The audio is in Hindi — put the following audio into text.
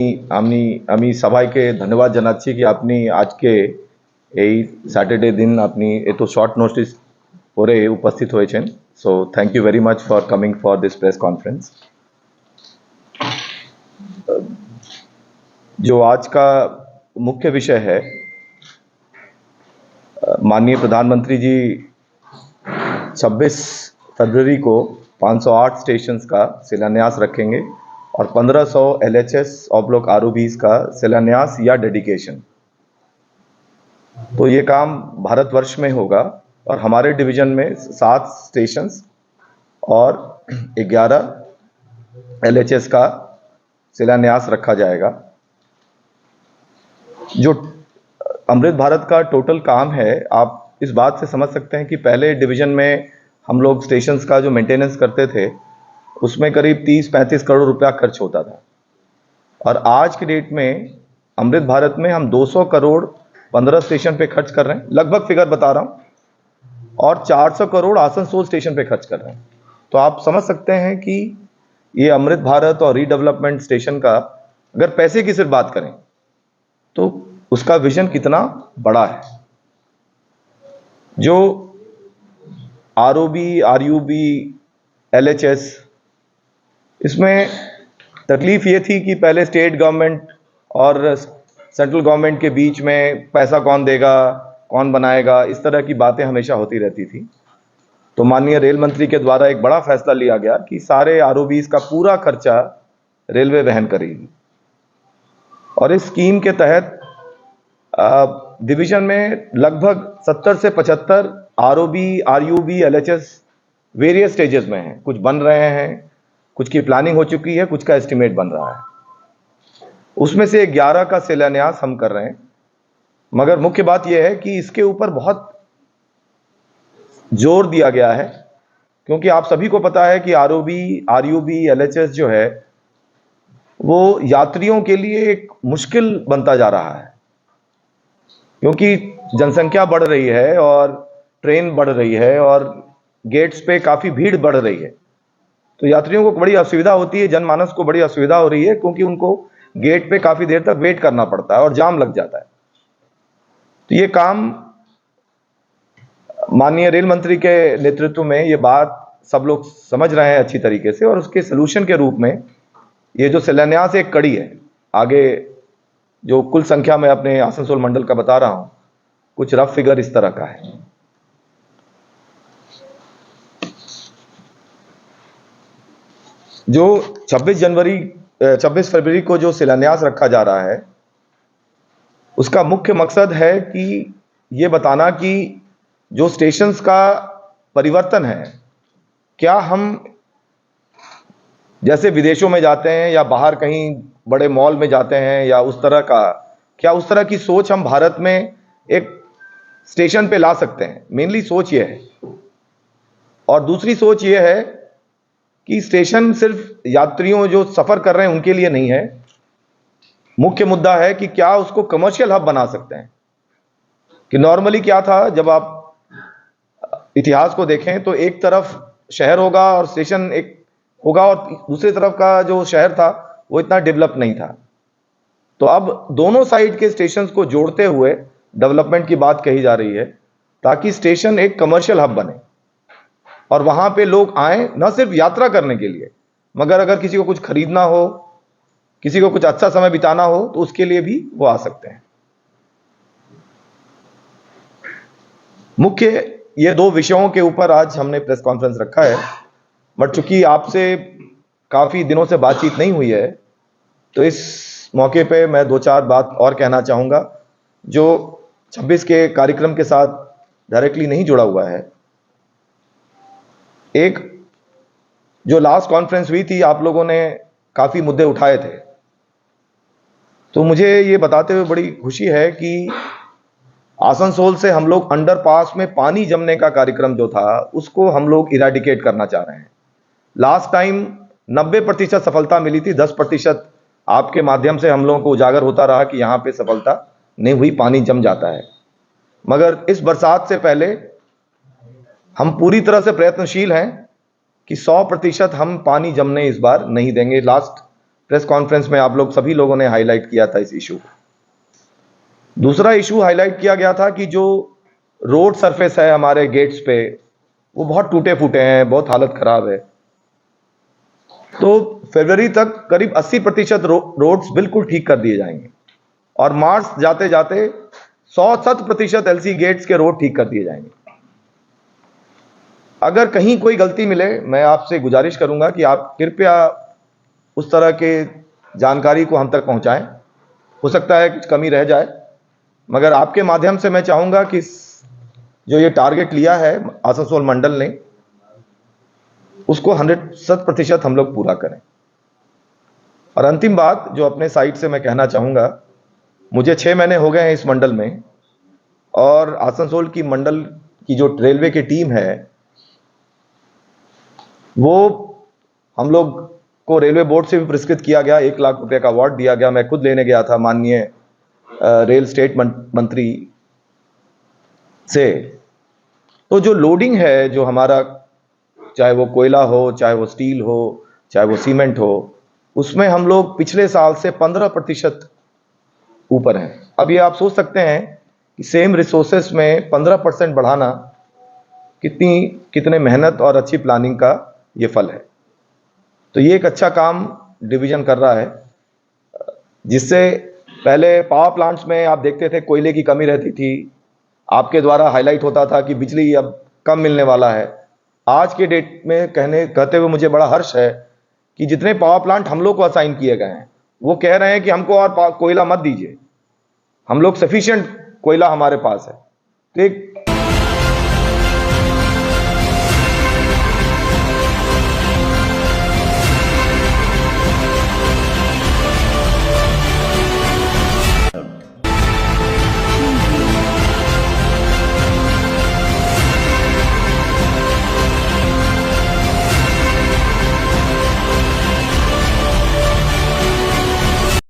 আমি সবাইকে ধন্যবাদ জানাচ্ছি কি আপনি আজকে এই স্যাটারডে দিন আপনি এত শর্ট নোটিস পরে উপস্থিত হয়েছেন। So thank you very much for coming for this press conference. जो आज का मुख्य विषय है, माननीय प्रधानमंत्री जी 26 फरवरी को 508 स्टेशंस का शिलान्यास रखेंगे और 1500 LHS ROBs का शिलान्यास या डेडिकेशन। तो ये काम भारतवर्ष में होगा और हमारे डिवीजन में 7 स्टेशंस और 11 LHS का शिलान्यास रखा जाएगा। जो अमृत भारत का टोटल काम है, आप इस बात से समझ सकते हैं कि पहले डिवीजन में हम लोग स्टेशंस का जो मेंटेनेंस करते थे उसमें करीब 30-35 करोड़ रुपया खर्च होता था, और आज की डेट में अमृत भारत में हम 200 करोड़ 15 स्टेशन पे खर्च कर रहे हैं, लगभग फिगर बता रहा हूं, और 400 करोड़ आसनसोल स्टेशन पे खर्च कर रहे हैं। तो आप समझ सकते हैं कि ये अमृत भारत और रीडेवलपमेंट स्टेशन का अगर पैसे की सिर्फ बात करें तो उसका विजन कितना बड़ा है। जो ROB, RUB, LHS, इसमें तकलीफ ये थी कि पहले स्टेट गवर्नमेंट और सेंट्रल गवर्नमेंट के बीच में पैसा कौन देगा, कौन बनाएगा, इस तरह की बातें हमेशा होती रहती थी। तो माननीय रेल मंत्री के द्वारा एक बड़ा फैसला लिया गया कि सारे ROBs का पूरा खर्चा रेलवे वहन करेगी, और इस स्कीम के तहत डिवीजन में लगभग 70 से 75 ROB, RUB, LHS various stages में हैं। कुछ बन रहे हैं, कुछ की प्लानिंग हो चुकी है, कुछ का एस्टिमेट बन रहा है। उसमें से 11 का शिलान्यास हम कर रहे हैं। मगर मुख्य बात यह है कि इसके ऊपर बहुत जोर दिया गया है, क्योंकि आप सभी को पता है कि ROB, RUB, LHS जो है वो यात्रियों के लिए एक मुश्किल बनता जा रहा है, क्योंकि जनसंख्या बढ़ रही है और ट्रेन बढ़ रही है और गेट्स पे काफ़ी भीड़ बढ़ रही है। तो यात्रियों को बड़ी असुविधा होती है, जनमानस को बड़ी असुविधा हो रही है, क्योंकि उनको गेट पे काफ़ी देर तक वेट करना पड़ता है और जाम लग जाता है। तो ये काम माननीय रेल मंत्री के नेतृत्व में ये बात सब लोग समझ रहे हैं अच्छी तरीके से, और उसके सलूशन के रूप में ये जो शिलान्यास एक कड़ी है। आगे जो कुल संख्या में अपने आसनसोल मंडल का बता रहा हूं, कुछ रफ फिगर इस तरह का है। जो 26 फरवरी को जो शिलान्यास रखा जा रहा है, उसका मुख्य मकसद है कि ये बताना कि जो स्टेशंस का परिवर्तन है, क्या हम जैसे विदेशों में जाते हैं या बाहर कहीं बड़े मॉल में जाते हैं या उस तरह का, क्या उस तरह की सोच हम भारत में एक स्टेशन पे ला सकते हैं। मेनली सोच ये है। और दूसरी सोच ये है कि स्टेशन सिर्फ यात्रियों जो सफर कर रहे हैं उनके लिए नहीं है। मुख्य मुद्दा है कि क्या उसको कमर्शियल हब बना सकते हैं। कि नॉर्मली क्या था, जब आप इतिहास को देखें तो एक तरफ शहर होगा और स्टेशन एक होगा, और दूसरी तरफ का जो शहर था वो इतना डेवलप नहीं था। तो अब दोनों साइड के स्टेशंस को जोड़ते हुए डेवलपमेंट की बात कही जा रही है, ताकि स्टेशन एक कमर्शियल हब बने और वहां पे लोग आए न सिर्फ यात्रा करने के लिए, मगर अगर किसी को कुछ खरीदना हो, किसी को कुछ अच्छा समय बिताना हो, तो उसके लिए भी वो आ सकते हैं। मुख्य ये 2 विषयों के ऊपर आज हमने प्रेस कॉन्फ्रेंस रखा है। बट चूंकि आपसे काफ़ी दिनों से बातचीत नहीं हुई है, तो इस मौके पे मैं 2-4 बात और कहना चाहूँगा जो 26 के कार्यक्रम के साथ डायरेक्टली नहीं जुड़ा हुआ है। एक जो लास्ट कॉन्फ्रेंस हुई थी, आप लोगों ने काफ़ी मुद्दे उठाए थे, तो मुझे ये बताते हुए बड़ी खुशी है कि आसनसोल से हम लोग अंडरपास में पानी जमने का कार्यक्रम जो था उसको हम लोग इरेडिकेट करना चाह रहे हैं। लास्ट टाइम 90% सफलता मिली थी, 10% आपके माध्यम से हम लोगों को उजागर होता रहा कि यहाँ पे सफलता नहीं हुई, पानी जम जाता है। मगर इस बरसात से पहले हम पूरी तरह से प्रयत्नशील हैं कि 100% हम पानी जमने इस बार नहीं देंगे। लास्ट प्रेस कॉन्फ्रेंस में आप लोग सभी लोगों ने हाईलाइट किया था इस इशू को। दूसरा इशू हाईलाइट किया गया था कि जो रोड सरफेस है हमारे गेट्स पे, वो बहुत टूटे फूटे हैं, बहुत हालत खराब है। तो फरवरी तक करीब 80% रोड्स बिल्कुल ठीक कर दिए जाएंगे और मार्च जाते जाते 100% एलसी गेट्स के रोड ठीक कर दिए जाएंगे। अगर कहीं कोई गलती मिले, मैं आपसे गुजारिश करूंगा कि आप कृपया उस तरह के जानकारी को हम तक पहुंचाएं। हो सकता है कुछ कमी रह जाए, मगर आपके माध्यम से मैं चाहूंगा कि जो ये टारगेट लिया है आसनसोल मंडल ने, उसको 100% हम लोग पूरा करें। और अंतिम बात जो अपने साइड से मैं कहना चाहूंगा, मुझे 6 महीने हो गए हैं इस मंडल में, और आसनसोल की मंडल की जो रेलवे की टीम है, वो हम लोग को रेलवे बोर्ड से भी पुरस्कृत किया गया, 1 लाख रुपए का अवार्ड दिया गया। मैं खुद लेने गया था माननीय रेल स्टेट मंत्री से। तो जो लोडिंग है जो हमारा, चाहे वो कोयला हो, चाहे वो स्टील हो, चाहे वो सीमेंट हो, उसमें हम लोग पिछले साल से 15% ऊपर हैं। अब ये आप सोच सकते हैं कि सेम रिसोर्सेस में 15% बढ़ाना कितने मेहनत और अच्छी प्लानिंग का ये फल है। तो ये एक अच्छा काम डिवीजन कर रहा है, जिससे पहले पावर प्लांट्स में आप देखते थे कोयले की कमी रहती थी, आपके द्वारा हाईलाइट होता था कि बिजली अब कम मिलने वाला है। आज के डेट में कहते हुए मुझे बड़ा हर्ष है कि जितने पावर प्लांट हम लोग को असाइन किए गए हैं, वो कह रहे हैं कि हमको और कोयला मत दीजिए, हम लोग सफिशिएंट कोयला हमारे पास है। तो एक